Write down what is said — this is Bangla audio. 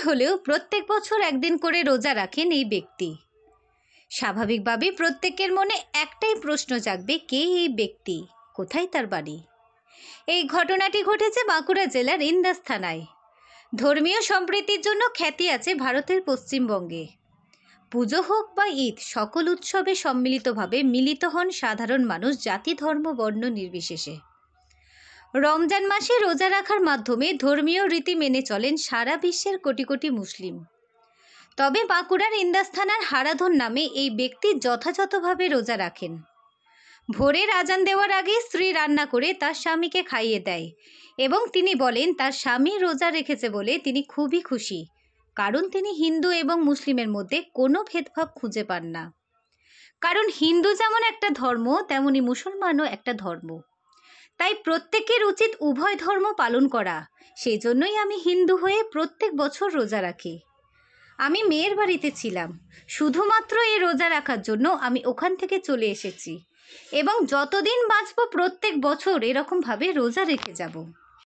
হলেও প্রত্যেক বছর একদিন করে রোজা রাখেন এই ব্যক্তি। স্বাভাবিকভাবেই প্রত্যেকের মনে একটাই প্রশ্ন জাগবে, কে এই ব্যক্তি, কোথায় তার বাড়ি। এই ঘটনাটি ঘটেছে বাঁকুড়া জেলার ইন্দাস থানায়। ধর্মীয় সম্প্রীতির জন্য খ্যাতি আছে ভারতের পশ্চিমবঙ্গে। পুজো হোক বা ঈদ, সকল উৎসবে সম্মিলিতভাবে মিলিত হন সাধারণ মানুষ, জাতি ধর্ম বর্ণ নির্বিশেষে। রমজান মাসে রোজা রাখার মাধ্যমে ধর্মীয় রীতি মেনে চলেন সারা বিশ্বের কোটি কোটি মুসলিম। তবে বাঁকুড়ার ইন্দাস থানার হারাধন নামে এই ব্যক্তি যথাযথভাবে রোজা রাখেন। ভোরের আজান দেওয়ার আগে স্ত্রী রান্না করে তার স্বামীকে খাইয়ে দেয় এবং তিনি বলেন তার স্বামী রোজা রেখেছে বলে তিনি খুবই খুশি, কারণ তিনি হিন্দু এবং মুসলিমের মধ্যে কোনো ভেদভাব খুঁজে পান না। কারণ হিন্দু যেমন একটা ধর্ম, তেমনি মুসলমানও একটা ধর্ম। তাই প্রত্যেকের উচিত উভয় ধর্ম পালন করা। সেই জন্যই আমি হিন্দু হয়ে প্রত্যেক বছর রোজা রাখি। আমি মেয়ের বাড়িতে ছিলাম, শুধুমাত্র এই রোজা রাখার জন্য আমি ওখান থেকে চলে এসেছি এবং যতদিন বাঁচব প্রত্যেক বছর এরকমভাবে রোজা রেখে যাব।